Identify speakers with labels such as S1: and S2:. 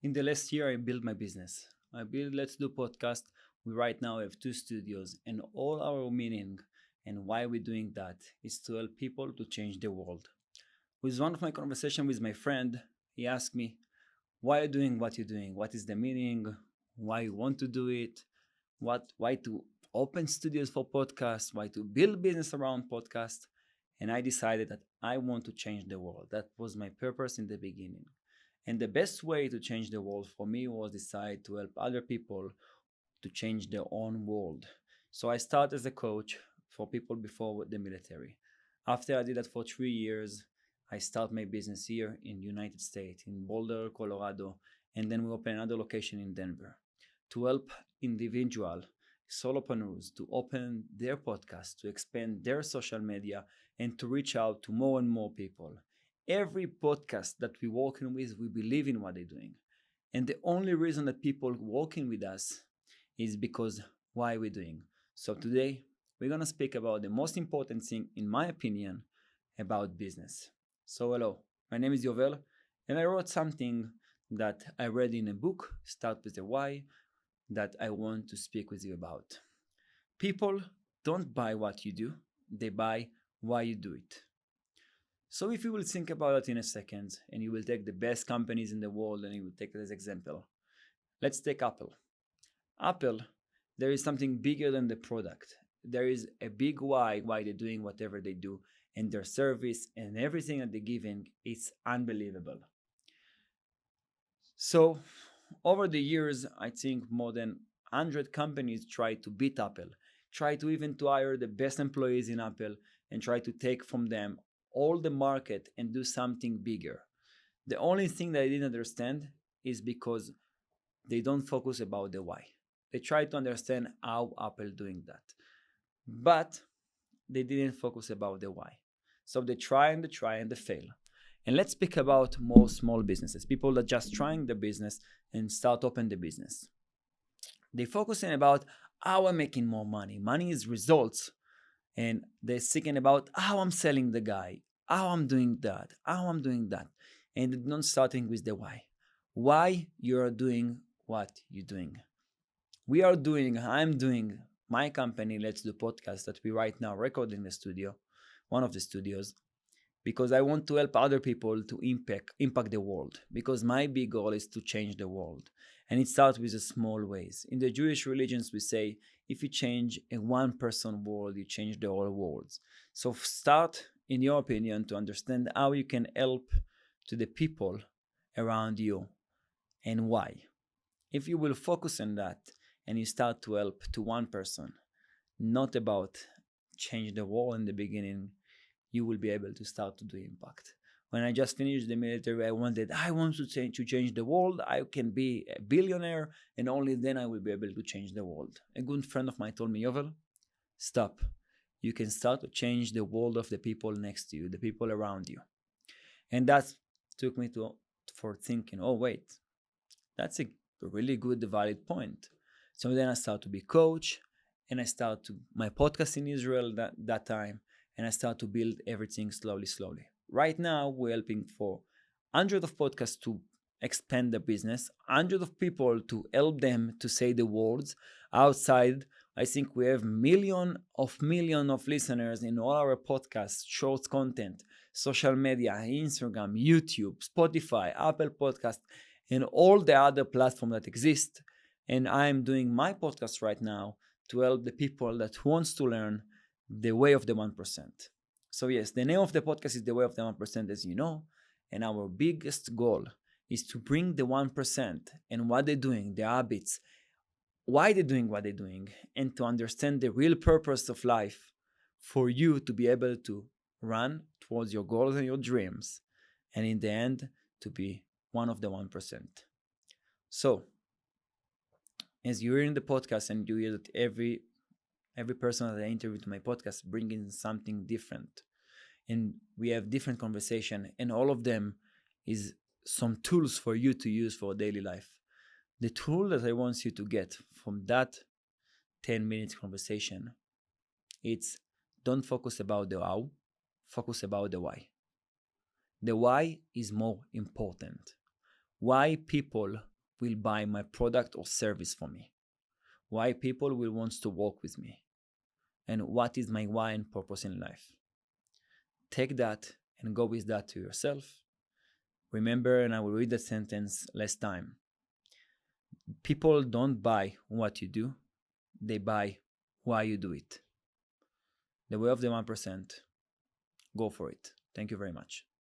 S1: In the last year, I built my business. I built Let's Do Podcast. We right now have two studios, and all our meaning and why we're doing that is to help people to change the world. With one of my conversation with my friend, he asked me, "Why are you doing what you're doing? What is the meaning? Why you want to do it? Why to open studios for podcasts? Why to build business around podcast?" And I decided that I want to change the world. That was my purpose in the beginning. And the best way to change the world for me was decide to help other people to change their own world. So I started as a coach for people before the military. After I did that for 3 years, I start my business here in the United States, in Boulder, Colorado, and then we open another location in Denver to help individual solopreneurs to open their podcast, to expand their social media, and to reach out to more and more people. Every podcast that we're working with, we believe in what they're doing. And the only reason that people working with us is because why we're doing. So today, we're going to speak about the most important thing, in my opinion, about business. So hello, my name is Yovel, and I wrote something that I read in a book, Start with the Why, that I want to speak with you about. People don't buy what you do, they buy why you do it. So if you will think about it in a second, and you will take the best companies in the world and you will take it as example. Let's take Apple. Apple, there is something bigger than the product. There is a big why they're doing whatever they do, and their service and everything that they're giving is unbelievable. So over the years, I think more than 100 companies try to beat Apple, try to even to hire the best employees in Apple and try to take from them all the market and do something bigger. The only thing that I didn't understand is because they don't focus about the why. They try to understand how Apple doing that, but they didn't focus about the why. So they try and they fail. And let's speak about more small businesses, people that just trying the business and start open the business. They focusing about how I'm making more money. Money is results. And they're thinking about how I'm selling the guy, how I'm doing that, how I'm doing that. And they're not starting with the why. Why you're doing what you're doing. I'm doing my company, Let's Do Podcast, that we right now record in the studio, one of the studios, because I want to help other people to impact the world. Because my big goal is to change the world. And it starts with the small ways. In the Jewish religions, we say, if you change a one-person world, you change the whole world. So start, in your opinion, to understand how you can help to the people around you and why. If you will focus on that and you start to help to one person, not about change the world in the beginning, you will be able to start to do impact. When I just finished the military, I want to change the world. I can be a billionaire, and only then I will be able to change the world. A good friend of mine told me, Yovel, stop. You can start to change the world of the people next to you, the people around you. And that took me for thinking, oh, wait, that's a really good, valid point. So then I started to be coach, and I started my podcast in Israel that time, and I start to build everything slowly. Right now, we're helping for hundreds of podcasts to expand the business, hundreds of people to help them to say the words outside. I think we have million of listeners in all our podcasts, short content, social media, Instagram, YouTube, Spotify, Apple Podcast, and all the other platforms that exist. And I'm doing my podcast right now to help the people that wants to learn the way of the 1%. So yes, the name of the podcast is The Way of the 1%, as you know. And our biggest goal is to bring the 1% and what they're doing, their habits, why they're doing what they're doing, and to understand the real purpose of life for you to be able to run towards your goals and your dreams. And in the end, to be one of the 1%. So, as you hear in the podcast and you hear that every person that I interview to my podcast bringing something different, and we have different conversation, and all of them is some tools for you to use for daily life. The tool that I want you to get from that 10-minute conversation, it's don't focus about the how, focus about the why. The why is more important. Why people will buy my product or service from me? Why people will want to work with me? And what is my why and purpose in life? Take that and go with that to yourself. Remember, and I will read the sentence last time. People don't buy what you do, they buy why you do it. The way of the 1%. Go for it. Thank you very much.